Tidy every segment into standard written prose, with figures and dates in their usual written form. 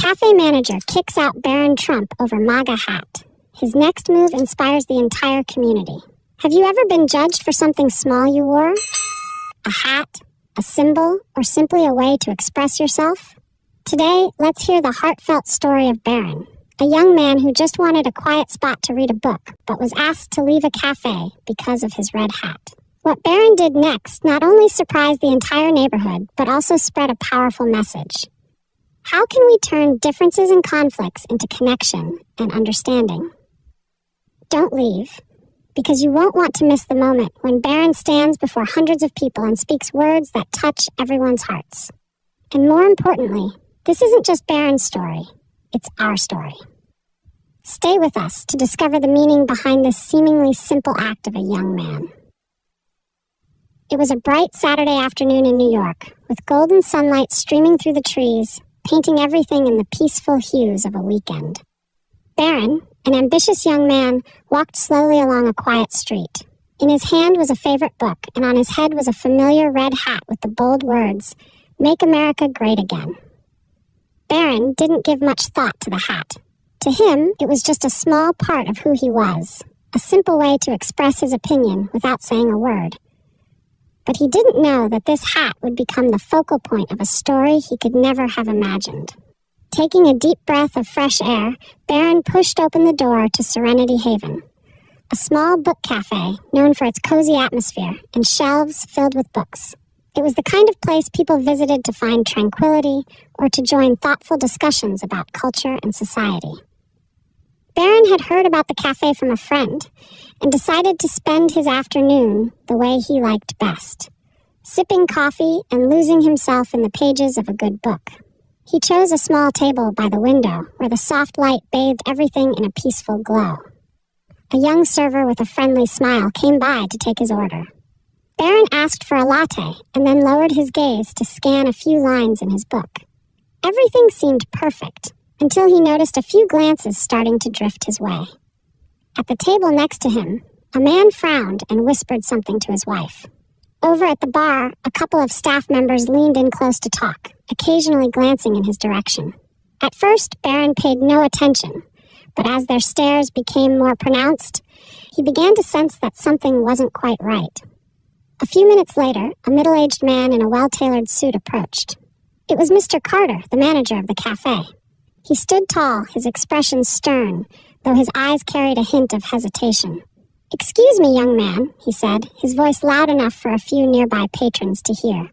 cafe manager kicks out Barron Trump over MAGA hat. His next move inspires the entire community. Have you ever been judged for something small you wore? A hat, a symbol, or simply a way to express yourself? Today, let's hear the heartfelt story of Barron, a young man who just wanted a quiet spot to read a book, but was asked to leave a cafe because of his red hat. What Barron did next not only surprised the entire neighborhood, but also spread a powerful message. How can we turn differences and conflicts into connection and understanding? Don't leave, because you won't want to miss the moment when Barron stands before hundreds of people and speaks words that touch everyone's hearts. And more importantly, this isn't just Barron's story, it's our story. Stay with us to discover the meaning behind this seemingly simple act of a young man. It was a bright Saturday afternoon in New York, with golden sunlight streaming through the trees, painting everything in the peaceful hues of a weekend. Barron, an ambitious young man, walked slowly along a quiet street. In his hand was a favorite book, and on his head was a familiar red hat with the bold words, "Make America Great Again." Barron didn't give much thought to the hat. To him, it was just a small part of who he was, a simple way to express his opinion without saying a word. But he didn't know that this hat would become the focal point of a story he could never have imagined. Taking a deep breath of fresh air, Barron pushed open the door to Serenity Haven, a small book cafe known for its cozy atmosphere and shelves filled with books. It was the kind of place people visited to find tranquility or to join thoughtful discussions about culture and society. Barron had heard about the cafe from a friend and decided to spend his afternoon the way he liked best, sipping coffee and losing himself in the pages of a good book. He chose a small table by the window where the soft light bathed everything in a peaceful glow. A young server with a friendly smile came by to take his order. Barron asked for a latte and then lowered his gaze to scan a few lines in his book. Everything seemed perfect until he noticed a few glances starting to drift his way. At the table next to him, a man frowned and whispered something to his wife. Over at the bar, a couple of staff members leaned in close to talk, occasionally glancing in his direction. At first, Barron paid no attention, but as their stares became more pronounced, he began to sense that something wasn't quite right. A few minutes later, a middle-aged man in a well-tailored suit approached. It was Mr. Carter, the manager of the cafe. He stood tall, his expression stern, though his eyes carried a hint of hesitation. "Excuse me, young man," he said, his voice loud enough for a few nearby patrons to hear.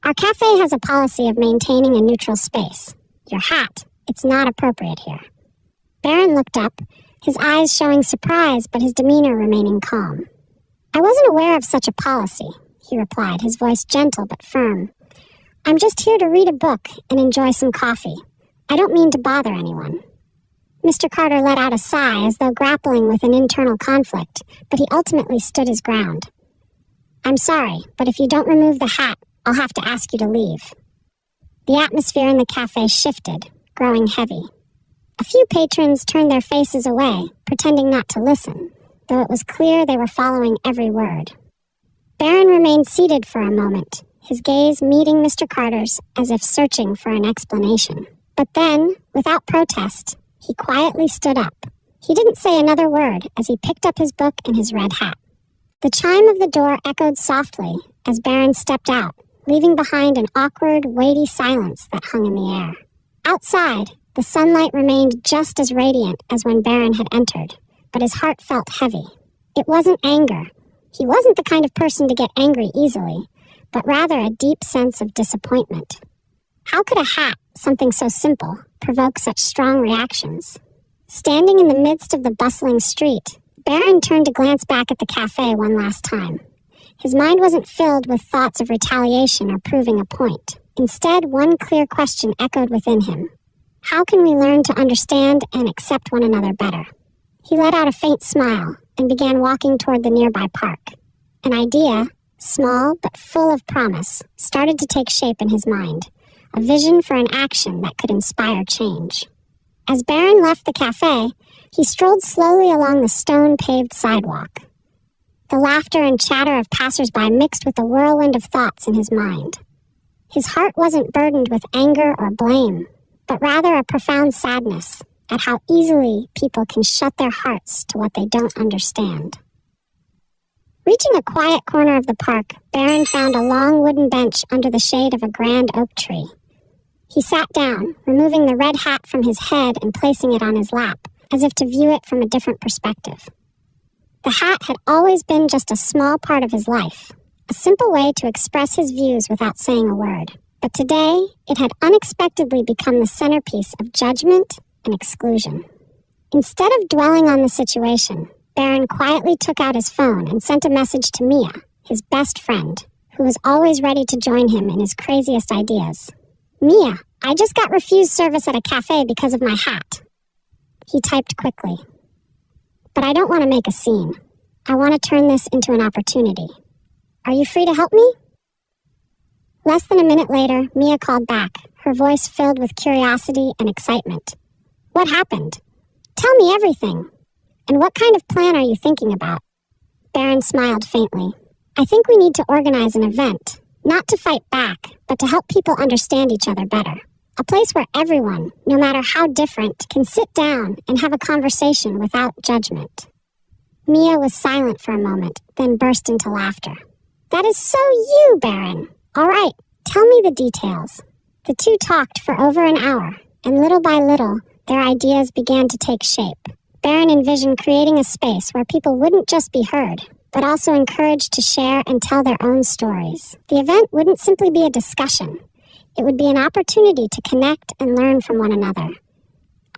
"Our cafe has a policy of maintaining a neutral space. Your hat, it's not appropriate here." Barron looked up, his eyes showing surprise but his demeanor remaining calm. "I wasn't aware of such a policy," he replied, his voice gentle but firm. "I'm just here to read a book and enjoy some coffee. I don't mean to bother anyone." Mr. Carter let out a sigh as though grappling with an internal conflict, but he ultimately stood his ground. "I'm sorry, but if you don't remove the hat, I'll have to ask you to leave." The atmosphere in the cafe shifted, growing heavy. A few patrons turned their faces away, pretending not to listen, though it was clear they were following every word. Barron remained seated for a moment, his gaze meeting Mr. Carter's as if searching for an explanation. But then, without protest, he quietly stood up. He didn't say another word as he picked up his book and his red hat. The chime of the door echoed softly as Barron stepped out, leaving behind an awkward, weighty silence that hung in the air. Outside, the sunlight remained just as radiant as when Barron had entered, but his heart felt heavy. It wasn't anger. He wasn't the kind of person to get angry easily, but rather a deep sense of disappointment. How could a hat, something so simple, provoke such strong reactions? Standing in the midst of the bustling street, Barron turned to glance back at the cafe one last time. His mind wasn't filled with thoughts of retaliation or proving a point. Instead, one clear question echoed within him. How can we learn to understand and accept one another better? He let out a faint smile and began walking toward the nearby park. An idea, small but full of promise, started to take shape in his mind. A vision for an action that could inspire change. As Barron left the cafe, he strolled slowly along the stone-paved sidewalk. The laughter and chatter of passers-by mixed with a whirlwind of thoughts in his mind. His heart wasn't burdened with anger or blame. but rather a profound sadness at how easily people can shut their hearts to what they don't understand. Reaching a quiet corner of the park, Barron found a long wooden bench under the shade of a grand oak tree. He sat down, removing the red hat from his head and placing it on his lap, as if to view it from a different perspective. The hat had always been just a small part of his life, a simple way to express his views without saying a word. But today, it had unexpectedly become the centerpiece of judgment and exclusion. Instead of dwelling on the situation, Barron quietly took out his phone and sent a message to Mia, his best friend, who was always ready to join him in his craziest ideas. "Mia, I just got refused service at a cafe because of my hat." He typed quickly. "But I don't want to make a scene. I want to turn this into an opportunity. Are you free to help me?" Less than a minute later, Mia called back, her voice filled with curiosity and excitement. "What happened? Tell me everything. And what kind of plan are you thinking about?" Barron smiled faintly. "I think we need to organize an event, not to fight back, but to help people understand each other better. A place where everyone, no matter how different, can sit down and have a conversation without judgment." Mia was silent for a moment, then burst into laughter. "That is so you, Barron. All right, tell me the details." The two talked for over an hour, and little by little, their ideas began to take shape. Barron envisioned creating a space where people wouldn't just be heard, but also encouraged to share and tell their own stories. The event wouldn't simply be a discussion. It would be an opportunity to connect and learn from one another.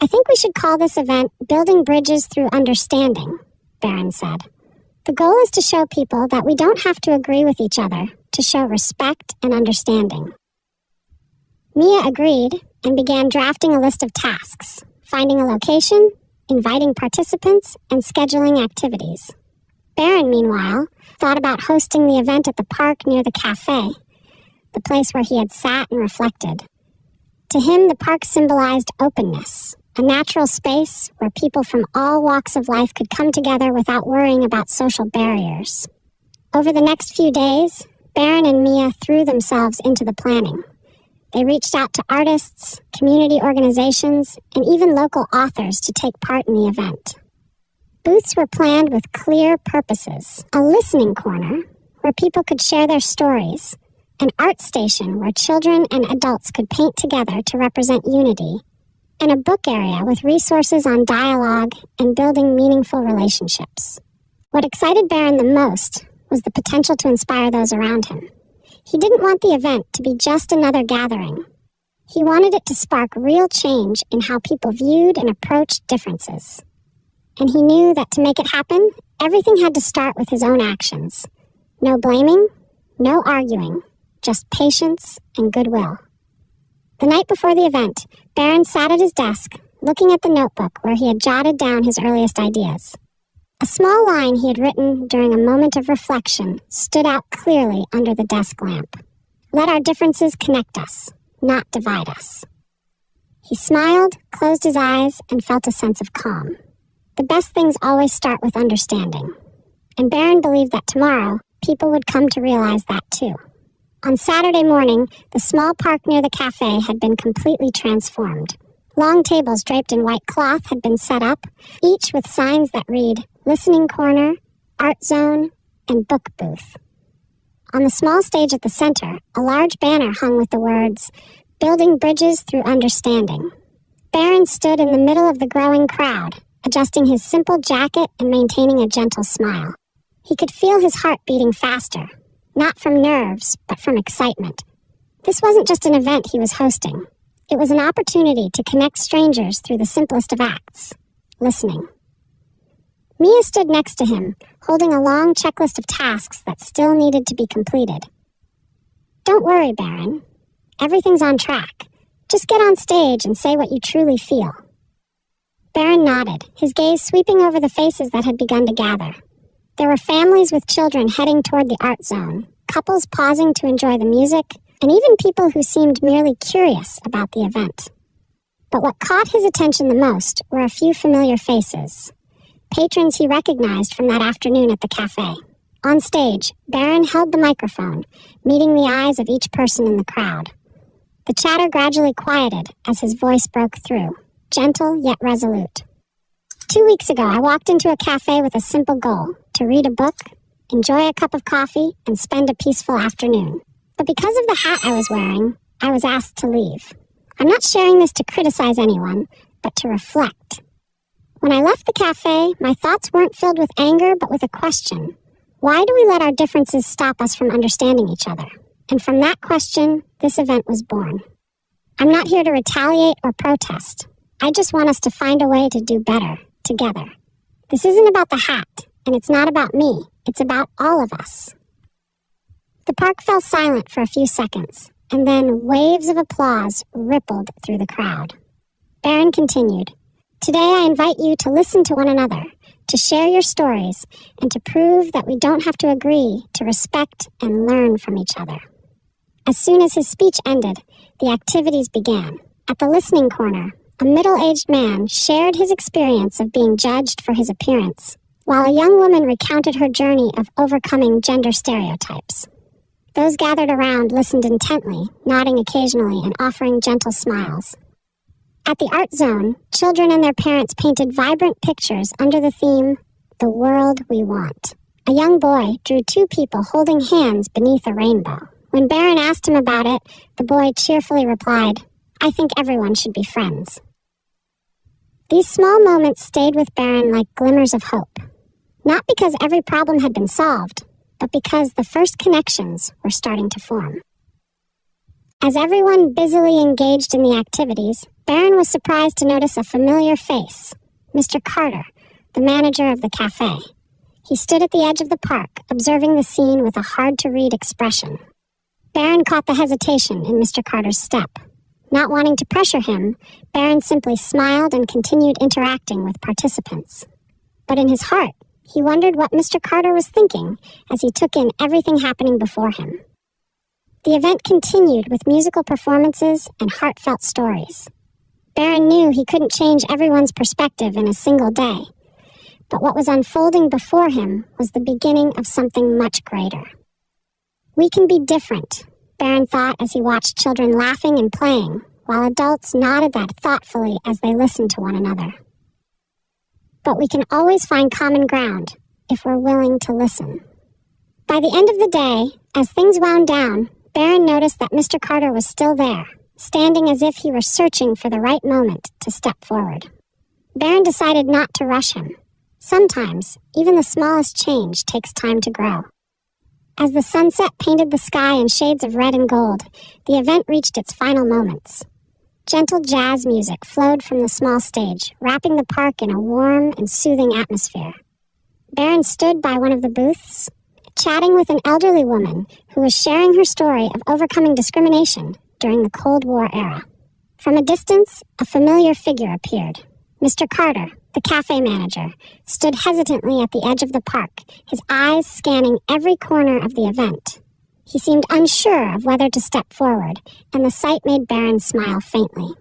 "I think we should call this event Building Bridges Through Understanding," Barron said. "The goal is to show people that we don't have to agree with each other, to show respect and understanding." Mia agreed and began drafting a list of tasks, finding a location, inviting participants, and scheduling activities. Barron, meanwhile, thought about hosting the event at the park near the Café, the place where he had sat and reflected. To him, the park symbolized openness, a natural space where people from all walks of life could come together without worrying about social barriers. Over the next few days, Barron and Mia threw themselves into the planning. They reached out to artists, community organizations, and even local authors to take part in the event. Booths were planned with clear purposes: a listening corner where people could share their stories, an art station where children and adults could paint together to represent unity, and a book area with resources on dialogue and building meaningful relationships. What excited Barron the most was the potential to inspire those around him. He didn't want the event to be just another gathering. He wanted it to spark real change in how people viewed and approached differences. And he knew that to make it happen, everything had to start with his own actions. No blaming, no arguing, just patience and goodwill. The night before the event, Barron sat at his desk, looking at the notebook where he had jotted down his earliest ideas. A small line he had written during a moment of reflection stood out clearly under the desk lamp. "Let our differences connect us, not divide us." He smiled, closed his eyes, and felt a sense of calm. The best things always start with understanding. And Barron believed that tomorrow, people would come to realize that too. On Saturday morning, the small park near the cafe had been completely transformed. Long tables draped in white cloth had been set up, each with signs that read Listening Corner, Art Zone, and Book Booth. On the small stage at the center, a large banner hung with the words, Building Bridges Through Understanding. Barron stood in the middle of the growing crowd, adjusting his simple jacket and maintaining a gentle smile. He could feel his heart beating faster, not from nerves, but from excitement. This wasn't just an event he was hosting. It was an opportunity to connect strangers through the simplest of acts, listening. Mia stood next to him, holding a long checklist of tasks that still needed to be completed. "Don't worry, Barron. Everything's on track. Just get on stage and say what you truly feel." Barron nodded, his gaze sweeping over the faces that had begun to gather. There were families with children heading toward the art zone, couples pausing to enjoy the music, and even people who seemed merely curious about the event. But what caught his attention the most were a few familiar faces, patrons he recognized from that afternoon at the cafe. On stage, Barron held the microphone, meeting the eyes of each person in the crowd. The chatter gradually quieted as his voice broke through, gentle yet resolute. 2 weeks ago, I walked into a cafe with a simple goal: to read a book, enjoy a cup of coffee, and spend a peaceful afternoon. But because of the hat I was wearing, I was asked to leave. I'm not sharing this to criticize anyone, but to reflect. When I left the cafe, my thoughts weren't filled with anger, but with a question. Why do we let our differences stop us from understanding each other? And from that question, this event was born. I'm not here to retaliate or protest. I just want us to find a way to do better, together. This isn't about the hat, and it's not about me. It's about all of us. The park fell silent for a few seconds, and then waves of applause rippled through the crowd. Barron continued, "Today I invite you to listen to one another, to share your stories, and to prove that we don't have to agree, to respect and learn from each other." As soon as his speech ended, the activities began. At the listening corner, a middle-aged man shared his experience of being judged for his appearance, while a young woman recounted her journey of overcoming gender stereotypes. Those gathered around listened intently, nodding occasionally and offering gentle smiles. At the art zone, children and their parents painted vibrant pictures under the theme, "The World We Want." A young boy drew two people holding hands beneath a rainbow. When Barron asked him about it, the boy cheerfully replied, "I think everyone should be friends." These small moments stayed with Barron like glimmers of hope. Not because every problem had been solved, but because the first connections were starting to form. As everyone busily engaged in the activities, Barron was surprised to notice a familiar face, Mr. Carter, the manager of the cafe. He stood at the edge of the park, observing the scene with a hard-to-read expression. Barron caught the hesitation in Mr. Carter's step. Not wanting to pressure him, Barron simply smiled and continued interacting with participants. But in his heart, he wondered what Mr. Carter was thinking as he took in everything happening before him. The event continued with musical performances and heartfelt stories. Barron knew he couldn't change everyone's perspective in a single day, but what was unfolding before him was the beginning of something much greater. We can be different, Barron thought as he watched children laughing and playing, while adults nodded that thoughtfully as they listened to one another. But we can always find common ground if we're willing to listen. By the end of the day, as things wound down, Barron noticed that Mr. Carter was still there, standing as if he were searching for the right moment to step forward. Barron decided not to rush him. Sometimes, even the smallest change takes time to grow. As the sunset painted the sky in shades of red and gold, the event reached its final moments. Gentle jazz music flowed from the small stage, wrapping the park in a warm and soothing atmosphere. Barron stood by one of the booths, chatting with an elderly woman who was sharing her story of overcoming discrimination during the Cold War era. From a distance, a familiar figure appeared. Mr. Carter, the cafe manager, stood hesitantly at the edge of the park, his eyes scanning every corner of the event. He seemed unsure of whether to step forward, and the sight made Barron smile faintly.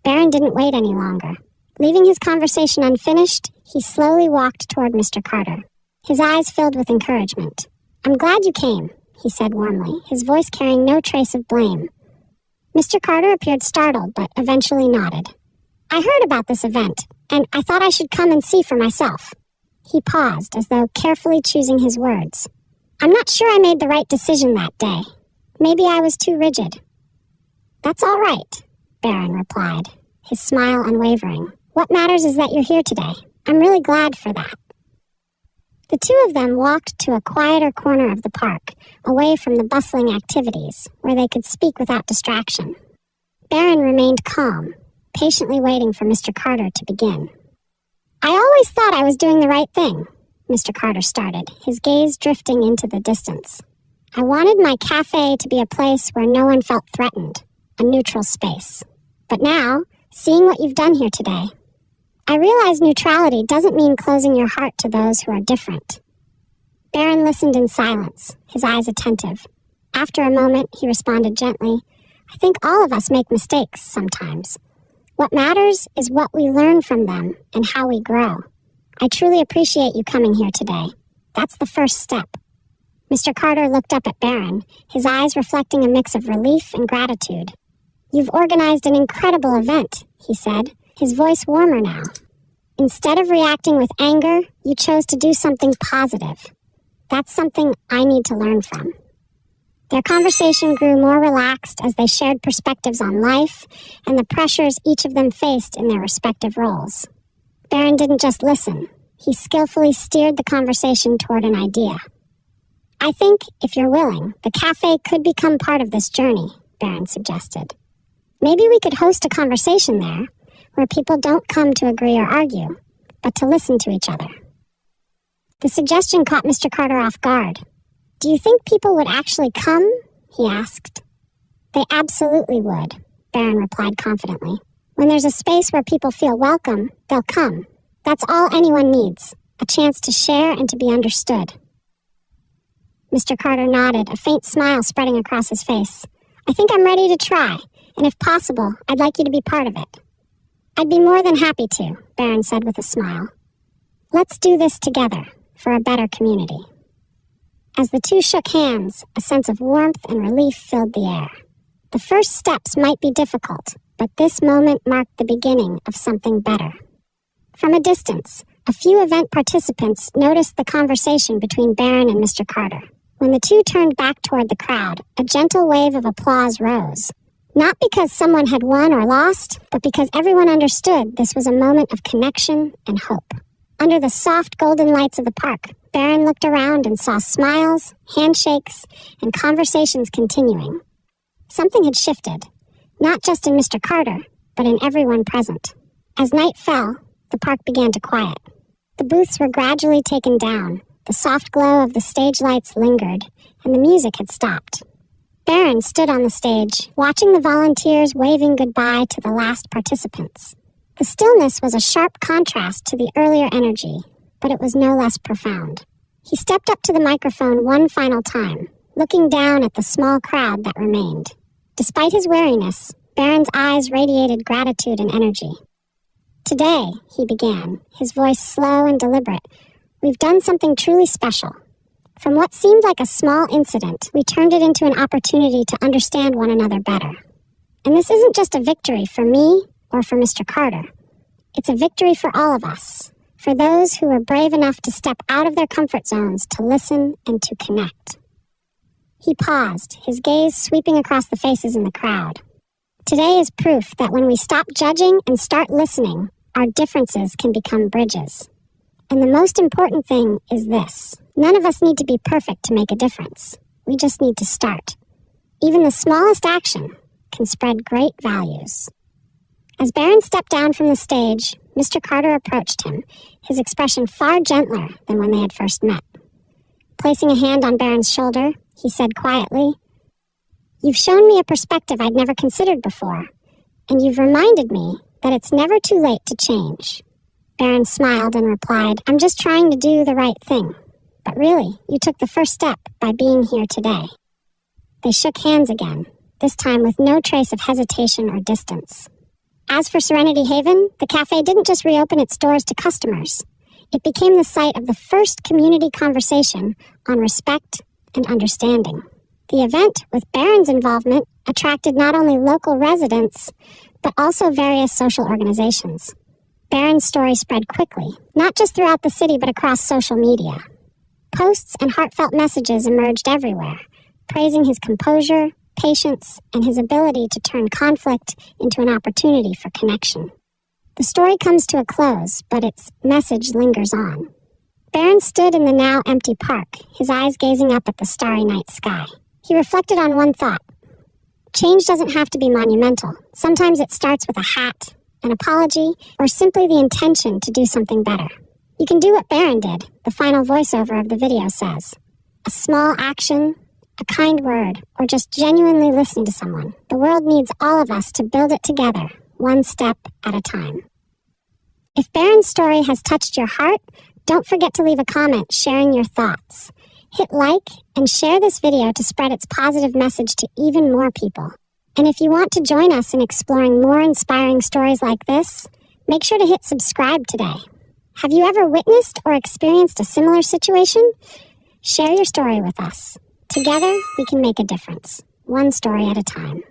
Barron didn't wait any longer. Leaving his conversation unfinished, he slowly walked toward Mr. Carter. His eyes filled with encouragement. "I'm glad you came," he said warmly, his voice carrying no trace of blame. Mr. Carter appeared startled, but eventually nodded. "I heard about this event, and I thought I should come and see for myself." He paused, as though carefully choosing his words. "I'm not sure I made the right decision that day. Maybe I was too rigid." "That's all right," Barron replied, his smile unwavering. "What matters is that you're here today. I'm really glad for that." The two of them walked to a quieter corner of the park, away from the bustling activities, where they could speak without distraction. Barron remained calm, patiently waiting for Mr. Carter to begin. "I always thought I was doing the right thing," Mr. Carter started, his gaze drifting into the distance. "I wanted my cafe to be a place where no one felt threatened, a neutral space. But now, seeing what you've done here today, I realize neutrality doesn't mean closing your heart to those who are different." Barron listened in silence, his eyes attentive. After a moment, he responded gently, "I think all of us make mistakes sometimes. What matters is what we learn from them and how we grow. I truly appreciate you coming here today. That's the first step." Mr. Carter looked up at Barron, his eyes reflecting a mix of relief and gratitude. "You've organized an incredible event," he said, his voice warmer now. "Instead of reacting with anger, you chose to do something positive. That's something I need to learn from." Their conversation grew more relaxed as they shared perspectives on life and the pressures each of them faced in their respective roles. Barron didn't just listen. He skillfully steered the conversation toward an idea. "I think, if you're willing, the cafe could become part of this journey," Barron suggested. "Maybe we could host a conversation there where people don't come to agree or argue, but to listen to each other." The suggestion caught Mr. Carter off guard. "Do you think people would actually come?" he asked. "They absolutely would," Barron replied confidently. "When there's a space where people feel welcome, they'll come. That's all anyone needs, a chance to share and to be understood." Mr. Carter nodded, a faint smile spreading across his face. "I think I'm ready to try, and if possible, I'd like you to be part of it." "I'd be more than happy to," Barron said with a smile. "Let's do this together for a better community." As the two shook hands, a sense of warmth and relief filled the air. The first steps might be difficult, but this moment marked the beginning of something better. From a distance, a few event participants noticed the conversation between Barron and Mr. Carter. When the two turned back toward the crowd, a gentle wave of applause rose. Not because someone had won or lost, but because everyone understood this was a moment of connection and hope. Under the soft golden lights of the park, Barron looked around and saw smiles, handshakes, and conversations continuing. Something had shifted, not just in Mr. Carter, but in everyone present. As night fell, the park began to quiet. The booths were gradually taken down, the soft glow of the stage lights lingered, and the music had stopped. Barron stood on the stage, watching the volunteers waving goodbye to the last participants. The stillness was a sharp contrast to the earlier energy, but it was no less profound. He stepped up to the microphone one final time, looking down at the small crowd that remained. Despite his wariness, Barron's eyes radiated gratitude and energy. "Today," he began, his voice slow and deliberate, "we've done something truly special. From what seemed like a small incident, we turned it into an opportunity to understand one another better. And this isn't just a victory for me or for Mr. Carter. It's a victory for all of us, for those who were brave enough to step out of their comfort zones to listen and to connect." He paused, his gaze sweeping across the faces in the crowd. "Today is proof that when we stop judging and start listening, our differences can become bridges. And the most important thing is this: none of us need to be perfect to make a difference. We just need to start. Even the smallest action can spread great values." As Barron stepped down from the stage, Mr. Carter approached him, his expression far gentler than when they had first met. Placing a hand on Barron's shoulder, he said quietly, "You've shown me a perspective I'd never considered before, and you've reminded me that it's never too late to change." Barron smiled and replied, "I'm just trying to do the right thing. But really, you took the first step by being here today." They shook hands again, this time with no trace of hesitation or distance. As for Serenity Haven, the cafe didn't just reopen its doors to customers. It became the site of the first community conversation on respect and understanding. The event, with Barron's involvement, attracted not only local residents, but also various social organizations. Barron's story spread quickly, not just throughout the city, but across social media. Posts and heartfelt messages emerged everywhere, praising his composure, patience, and his ability to turn conflict into an opportunity for connection. The story comes to a close, but its message lingers on. Barron stood in the now empty park, his eyes gazing up at the starry night sky. He reflected on one thought. Change doesn't have to be monumental. Sometimes it starts with a hat, an apology, or simply the intention to do something better. You can do what Barron did, the final voiceover of the video says. A small action, a kind word, or just genuinely listening to someone. The world needs all of us to build it together, one step at a time. If Barron's story has touched your heart, don't forget to leave a comment sharing your thoughts. Hit like and share this video to spread its positive message to even more people. And if you want to join us in exploring more inspiring stories like this, make sure to hit subscribe today. Have you ever witnessed or experienced a similar situation? Share your story with us. Together, we can make a difference, one story at a time.